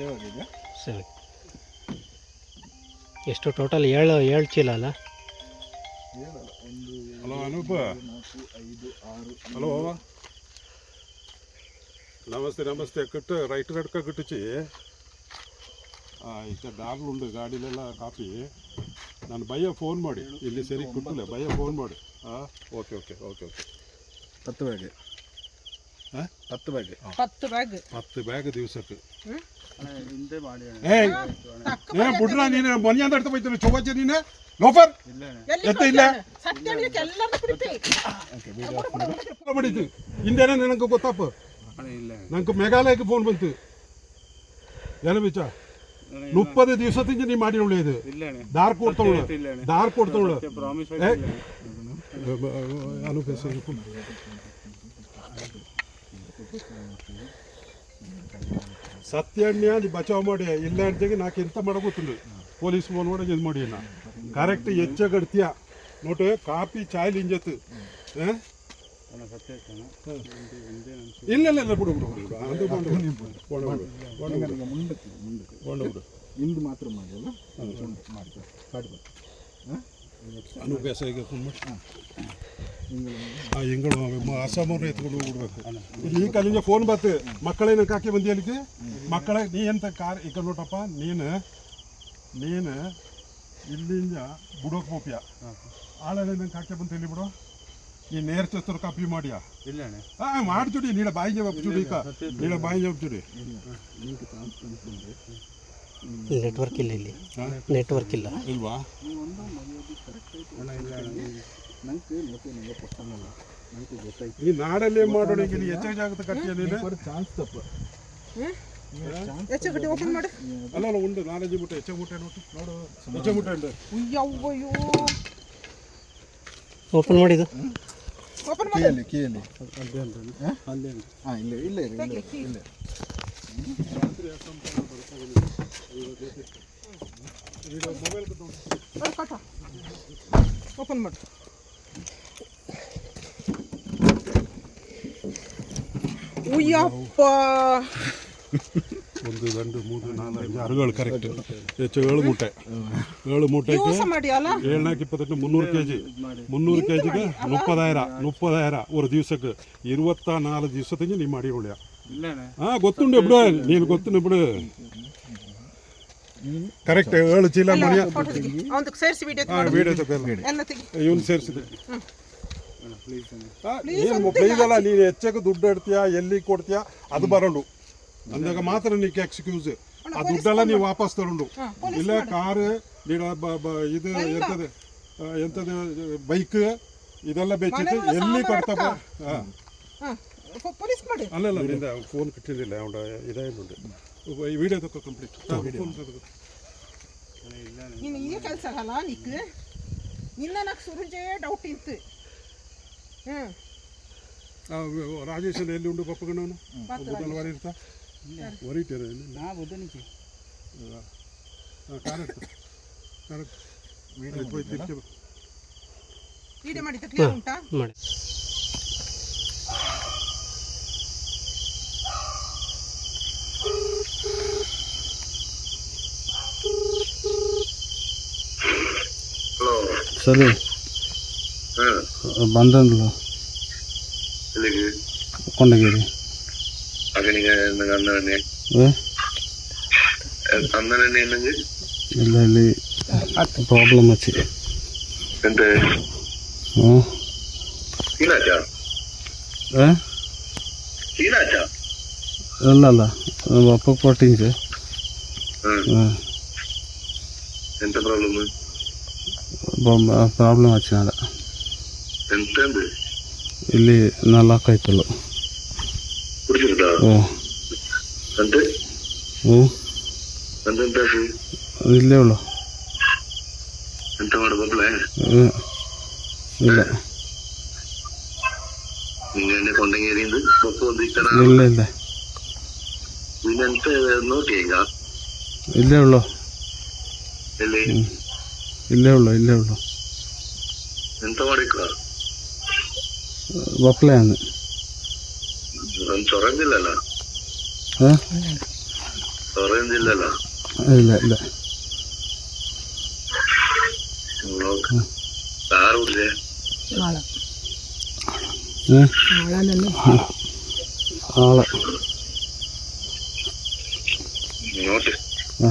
Save ಆಗಿದೆ. ಸರಿ, ಎಷ್ಟು ಟೋಟಲ್? ಏಳು ಚೀಲ ಅಲ್ಲ? ಹಲೋ ಅನೂಪ. ಹಲೋ నమస్తే నమస్తే కట్టు రైట్ కట్క కట్టుచి ఇక్కడ ದಾರ್ಲು ಉಂಡು ಗಾಡಿಲೆಲ್ಲ ಕಾಪಿ. ನಾನು ಭಯ ಫೋನ್ ಮಾಡಿ ಇಲ್ಲಿ ಸರಿ ಕೊಟ್ಟಿಲ್ಲ, ಭಯ ಫೋನ್ ಮಾಡಿ. Okay okay okay okay 10 bag. 10 bag 10 bag ದಿವಸಕ್ಕೆ. ಹಿಂದೆ ಮಾಡಿ ಬಿಡ್ರ ನೀನು ಮನೆ ಅಂತ ಅರ್ಥ ಬೈತಾನೆ ಚೌಚ ನೀನು ಲೋಫರ್ ಎತ್ತ ಇಲ್ಲ ಮಾಡಿದ್ದು ಹಿಂದೇನ ನನಗೆ ಗೊತ್ತಪ್ಪ. ನಂಗೆ ಮೇಘಾಲಯಕ್ಕೆ ಫೋನ್ ಬಂತು. ಏನು ಬಿಚ್ಚ 30 ದಿವಸದಿಂದ ನೀ ಮಾಡಿ ಒಳ್ಳೆಯದು. ದಾರ್ ಕೊಡ್ತಾವಳು ಅನುಪೇಸ ಸತ್ಯಣ್ಣ ನೀ ಬಚಾವ್ ಮಾಡಿ ಇಲ್ಲ ಅಂತಾಗ ನಾಕೆ ಎಂತ ಮಾಡೋ ಗೊತ್ತಿಲ್ಲ. ಪೊಲೀಸ್ ಫೋನ್ ಮಾಡಿ ಇದು ಮಾಡಿ ನಾ ಕರೆಕ್ಟ್ ಹೆಚ್ಚಗಡ್ತೀಯ ನೋಟು ಕಾಪಿ ಚಾಯ್ಲಿ ಇಂಜತ್ತು. ಇಲ್ಲ ಇಲ್ಲ ಇಲ್ಲ ಬಿಡು ಬಿಡು ಬಿಡು ಅದು ಬಿಡು ಇಂದು ಮಾತ್ರ ಮಾಡಿಲ್ಲ ಅನುಭ್ಯಾಸ ಈಗ ಹಿಂಗಳು ಅಸ್ಸಾಮವ್ರು ಎತ್ಕೊಂಡು ಹೋಗ್ಬಿಡ್ಬೇಕು. ಇಲ್ಲಿ ಈ ಕಾಲಿಂದ ಫೋನ್ ಬತ್ತು ಮಕ್ಕಳೇನ ಕಾಕಿ ಬಂದಿ ಅಲ್ಲಿಗೆ ಮಕ್ಕಳ ನೀ ಎಂತ ಕಾರ್ ಈಗ ನೋಟಪ್ಪ ನೀನು ಇಲ್ಲಿಂದ ಬಿಡೋಕೆ ಹೋಗ್ಯ ಆಳನೆ ನಂಗೆ ಕಾಕೆ ಬಂತು ಇಲ್ಲಿ ಬಿಡು. ಈ ನೇರ ಚಸ್ತರು ಕಾಪಿ ಮಾಡಿಯಾ? ಇಲ್ಲ ಮಾಡ್ಚುಡಿ ನೀಡ ಬಾಯಿಗೆ ಒಪ್ಚುಡಿ ಈಗ ನೀಡ ಬಾಯಿಗೆ ಒಪ್ಚುಡಿ. ನೆಟ್ವರ್ಕ್ ಇಲ್ಲ, ಇಲ್ಲಿ ನೆಟ್ವರ್ಕ್ ಇಲ್ಲ ಇಲ್ವಾ? ಈ ನಾಡಲ್ಲೇ ಮಾಡೋಣ ಈಗ ಹೆಚ್ಚಾಗುತ್ತೆ ಕಟ್ಟಿಯ ನೀನು ಚಾನ್ಸ್ ತಪ್ಪ ಅಲ್ಲ ಉಂಟು ನಾಲೆಜ್ ಮುಟ್ಟೆ ಹೆಚ್ಚ ಮುಟ್ಟೆ ನೋಡು ಹೆಚ್ಚ ಮುಟ್ಟೆ ಉಂಟು. ಓಪನ್ ಮಾಡಿದ್ದು ಕೀಯಲ್ಲಿ ಇಲ್ಲ ಓಪನ್ ಮಾಡಿ. ಒಂದು ಗಂಡು 3 4 5 6 ಕರೆಕ್ಟ್ ಹೆಚ್ಚು 7 ಮೂಟೆ 7 ಮೂಟೆಗೆ 728 300 kg 300 kgಗೆ 30,000 ஒரு ದಿವಸಕ್ಕೆ 24 ದಿವಸದಿಂದ ನೀವು ಮಾಡಿ ಒಳ್ಳೆಯ. ಗೊತ್ತುಂಡು ಬಿಡು ನೀನು ಗೊತ್ತು ಬಿಡು ಕರೆಕ್ಟ್ 7 ಚೀಲ ಮನೆಯ ವಿಡಿಯೋ ಇವನು ಸೇರಿಸಿದೆ. ಏನು ಪ್ಲೀಸ್ ಅಲ್ಲ ನೀನು ಹೆಚ್ಚಾಗಿ ದುಡ್ಡು ಇಡ್ತೀಯಾ ಎಲ್ಲಿ ಕೊಡ್ತೀಯಾ ಅದು ಬರೋಣ ಅಂದಾಗ ಮಾತ್ರ ನೀನು ಎಕ್ಸ್ಕ್ಯೂಸ್. ಆ ದುಡ್ಡೆಲ್ಲ ನೀವು ವಾಪಸ್ ತಗೊಂಡು ಇಲ್ಲ ಕಾರು ನೀನು ಇದು ಎಂಥದ್ದು ಬೈಕ್ ಇದೆಲ್ಲ ಬೆಚ್ಚಿತ್ತು ಎಲ್ಲಿ ಕೊಡ್ತಪ್ಪ. ಅಲ್ಲಲ್ಲ ನಿಂದ ಫೋನ್ ಕಟ್ಟಿರಲಿಲ್ಲ ಅವನ ಇದೇ ಉಂಟು ವಿಡಿಯೋ ತಗೋ ಕಂಪ್ಲೀಟ್ ಫೋನ್ ತಗೋ. ನೀನು ಈ ಕೆಲಸ ಅಲ್ಲ ನೀಕು ನಿನ್ನ నాకు ಸುರುಜೆ ಡೌಟ್ ಇತ್ತು. ರಾಜೇಶ್ ಎಲ್ಲಿ ಉಂಡು ಪಪ್ಪಗಣ್ಣವನು ಬುದ್ಧಲ್ಲಿ ವಾರಿ ಇರ್ತಾ ವರಿಟೇನೆ ವಿಡಿಯೋ ಮಾಡಿದ್ದು ಕ್ಲಿಯರ್ ಉಂಟಾ? ಮಾಡಿ. ಸರಿ ಬಂದಲ್ಲ ಕೊಂಡಗಿರಿ ಇಲ್ಲ ಇಲ್ಲಿ ಪ್ರಾಬ್ಲಮ್ వచ్చి ಅಲ್ಲ ಅಪ್ಪ ಕೊಟ್ಟಿಂಗ್ ఎంత ప్రాబ్లమ్ ప్రాబ్లం వచ్చినాడ ಇಲ್ಲಿ 4 ಆಯ್ತಲ್ಲ అంటే ಇಲ್ಲೇ ಉಳ್ಳು ఎంత వాడు బొబ్బలే ಇಲ್ಲ ఇంకే కొండగేరింది బొప్ప ఉంది ఇక్కడ ಇಲ್ಲ ಇಲ್ಲ వీళ్ళంత నోటి ಈಗ ಇಲ್ಲೇ ಉಳ್ಳು ಎಲ್ಲಿ ಇಲ್ಲೇ ಉಳ್ಳು ఎంత వాడు ఇక్కడ ಬೊಪ್ಪಲೆ ಅಂದು ಚೊರಂಗಿಲ್ಲಲ್ಲ പറയുന്നില്ലല്ലോ. ഇല്ല ഇല്ല. കാറ് കുടിച്ചേ നാളെ ഏ നാളെ ആളെ ഇങ്ങോട്ട് ആ